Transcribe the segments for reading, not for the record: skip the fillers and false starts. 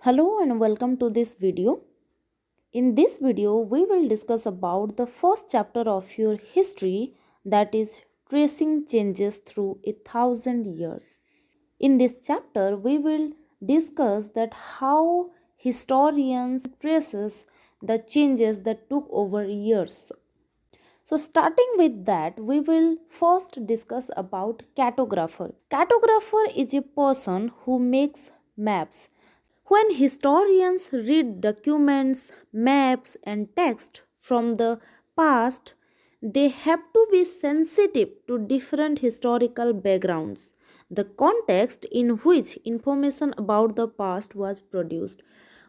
Hello and welcome to this video. In this video, we will discuss about the first chapter of your history, that is tracing changes through 1,000 years. In this chapter, we will discuss that how historians traces the changes that took over years. So starting with that, we will first discuss about cartographer. Cartographer is a person who makes maps. When historians read documents, maps, and text from the past, they have to be sensitive to different historical backgrounds, the context in which information about the past was produced.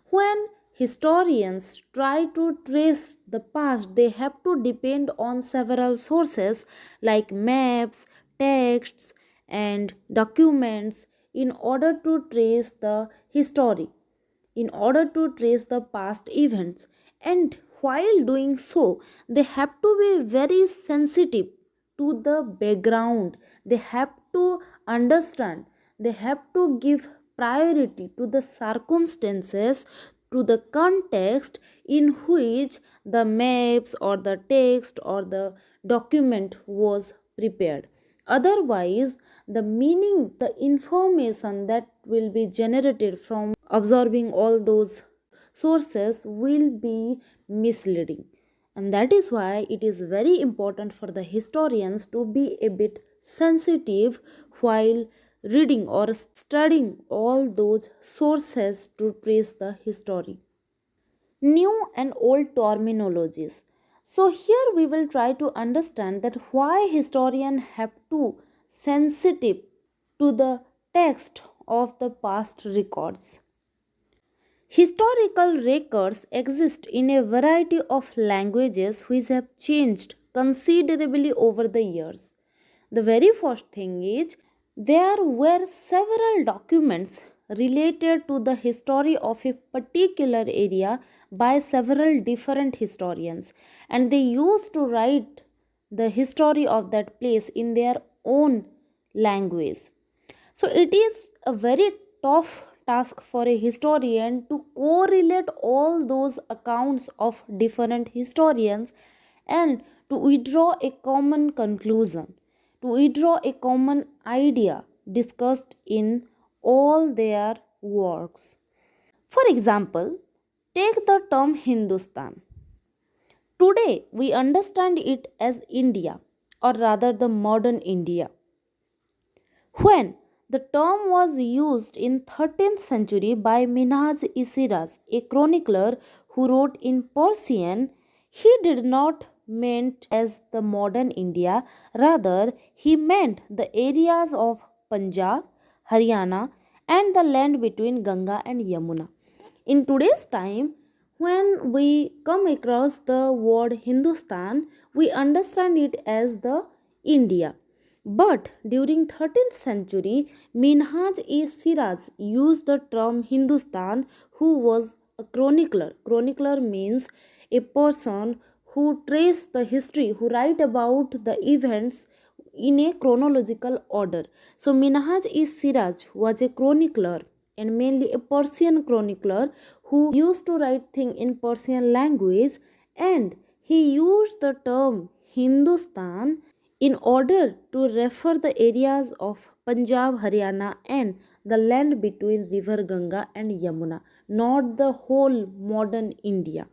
When historians try to trace the past, they have to depend on several sources like maps, texts, and documents in order to trace the history, in order to trace the past events. And while doing so, they have to be very sensitive to the background. They have to understand, they have to give priority to the circumstances, to the context in which the maps or the text or the document was prepared. Otherwise, the meaning, the information that will be generated from absorbing all those sources will be misleading. And that is why it is very important for the historians to be a bit sensitive while reading or studying all those sources to trace the history. New and old terminologies. So here we will try to understand that why historians have to sensitive to the text of the past records. Historical records exist in a variety of languages which have changed considerably over the years. The very first thing is there were several documents related to the history of a particular area by several different historians, and they used to write the history of that place in their own language. So it is a very tough task for a historian to correlate all those accounts of different historians and to withdraw a common conclusion, to withdraw a common idea discussed in all their works. For example, take the term Hindustan. Today we understand it as India, or rather the modern India. When the term was used in 13th century by Minhaj-e-Siraz, a chronicler who wrote in Persian, he did not meant as the modern India, rather he meant the areas of Punjab, Haryana and the land between Ganga and Yamuna. In today's time, when we come across the word Hindustan, we understand it as the India. But during 13th century, Minhaj-e-Siraz used the term Hindustan, who was a chronicler. Chronicler means a person who trace the history, who write about the events in a chronological order. So Minhaj-e-Siraj was a chronicler and mainly a Persian chronicler who used to write things in Persian language, and he used the term Hindustan in order to refer the areas of Punjab, Haryana and the land between river Ganga and Yamuna, not the whole modern India.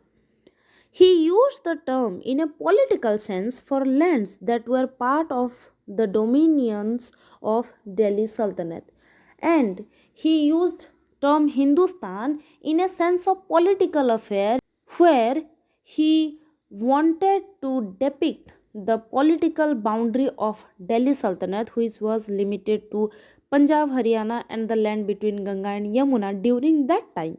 He used the term in a political sense for lands that were part of the dominions of Delhi Sultanate, and he used term Hindustan in a sense of political affair where he wanted to depict the political boundary of Delhi Sultanate, which was limited to Punjab, Haryana and the land between Ganga and Yamuna during that time.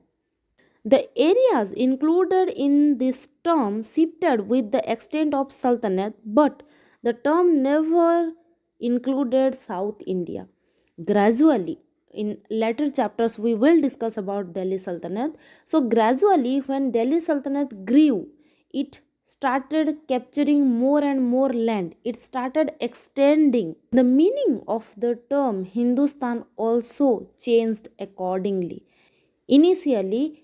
The areas included in this term shifted with the extent of Sultanate, but the term never included South India. Gradually, in later chapters, we will discuss about Delhi Sultanate. So, gradually, when Delhi Sultanate grew, it started capturing more and more land. It started extending. The meaning of the term Hindustan also changed accordingly. Initially,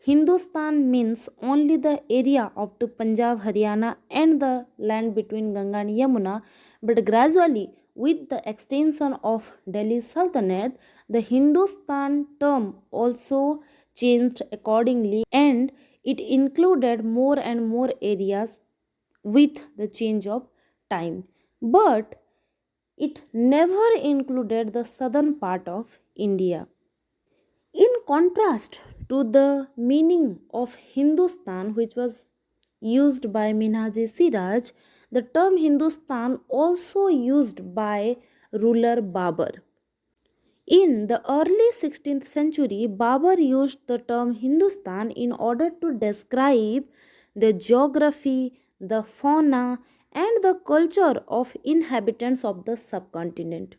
Hindustan means only the area up to Punjab, Haryana, and the land between Ganga and Yamuna, but gradually, with the extension of Delhi Sultanate, the Hindustan term also changed accordingly and it included more and more areas with the change of time. But it never included the southern part of India. In contrast to the meaning of Hindustan, which was used by Minhaji Siraj, the term Hindustan also used by ruler Babur. In the early 16th century, Babur used the term Hindustan in order to describe the geography, the fauna, and the culture of inhabitants of the subcontinent.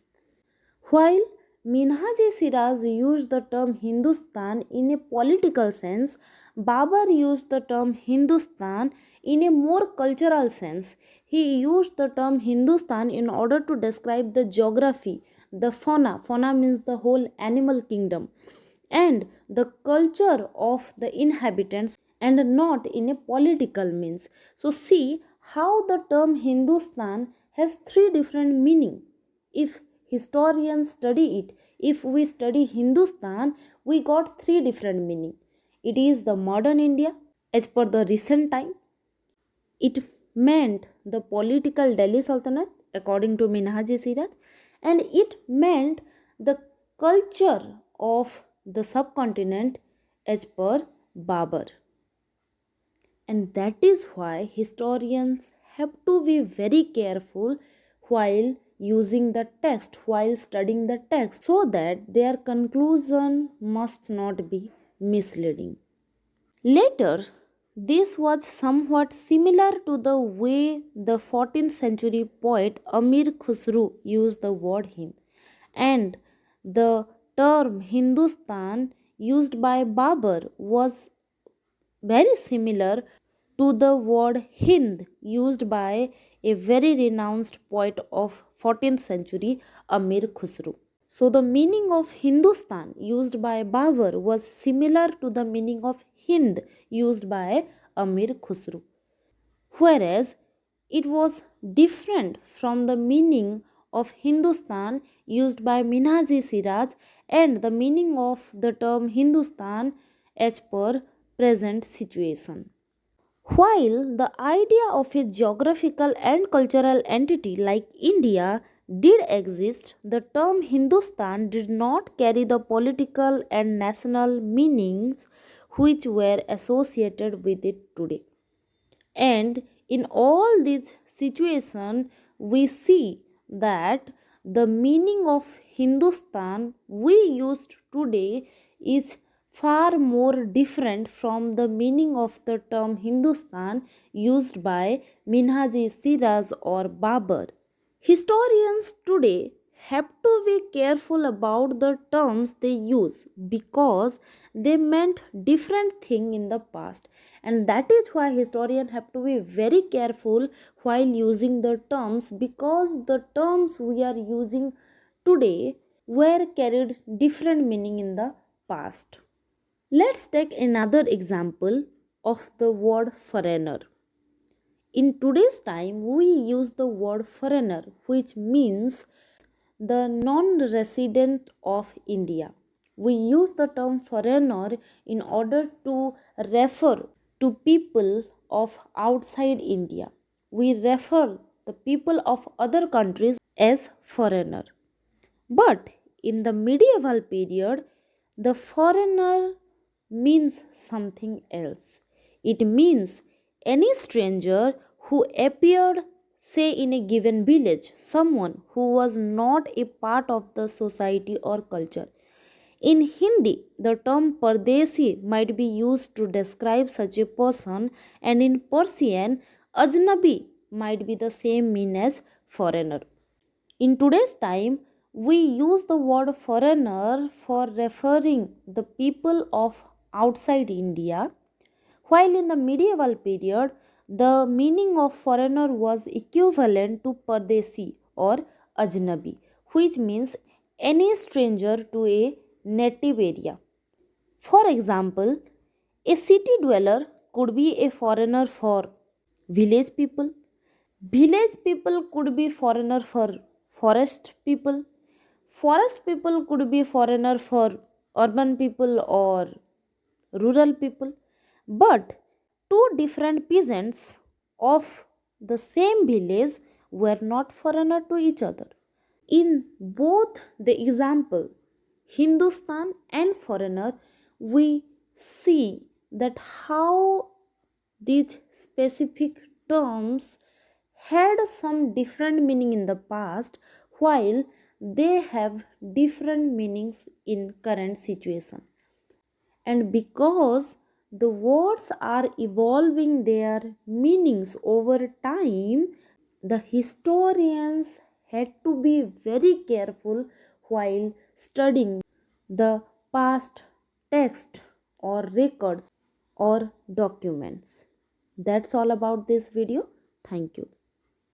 While Minhaji Siraj used the term Hindustan in a political sense, Babur used the term Hindustan in a more cultural sense. He used the term Hindustan in order to describe the geography, the fauna. Fauna means the whole animal kingdom, and the culture of the inhabitants, and not in a political means. So, see how the term Hindustan has three different meaning. If historians study it, if we study Hindustan, we got three different meaning. It is the modern India as per the recent time. It meant the political Delhi Sultanate according to Minhaji Siraj, and it meant the culture of the subcontinent as per Babur. And that is why historians have to be very careful while using the text, while studying the text, so that their conclusion must not be misleading. Later, this was somewhat similar to the way the 14th century poet Amir Khusru used the word Hind, and the term Hindustan used by Babur was very similar to the word Hind used by a very renowned poet of 14th century Amir Khusru. So the meaning of Hindustan used by Babur was similar to the meaning of Hind used by Amir Khusru, whereas it was different from the meaning of Hindustan used by Minhaji Siraj and the meaning of the term Hindustan as per present situation. While the idea of a geographical and cultural entity like India did exist, the term Hindustan did not carry the political and national meanings which were associated with it today. And in all these situations, we see that the meaning of Hindustan we used today is far more different from the meaning of the term Hindustan used by Minhaji Siraj or Babur. Historians today have to be careful about the terms they use because they meant different thing in the past, and that is why historians have to be very careful while using the terms, because the terms we are using today were carried different meaning in the past. Let's take another example of the word foreigner. In today's time, we use the word foreigner, which means the non resident of India. We use the term foreigner in order to refer to people of outside India. We refer the people of other countries as foreigner. But in the medieval period, the foreigner means something else. It means any stranger who appeared, say, in a given village, someone who was not a part of the society or culture. In Hindi, the term Pardesi might be used to describe such a person, and in Persian, Ajnabi might be the same mean as foreigner. In today's time, we use the word foreigner for referring the people of outside India, while in the medieval period, the meaning of foreigner was equivalent to Pardesi or Ajnabi, which means any stranger to a native area. For example, a city dweller could be a foreigner for village people. Village people could be foreigner for forest people. Forest people could be foreigner for urban people or rural people. But two different peasants of the same village were not foreigner to each other. In both the example, Hindustan and foreigner, we see that how these specific terms had some different meaning in the past, while they have different meanings in current situation. And because the words are evolving their meanings over time, the historians had to be very careful while studying the past text or records or documents. That's all about this video. Thank you.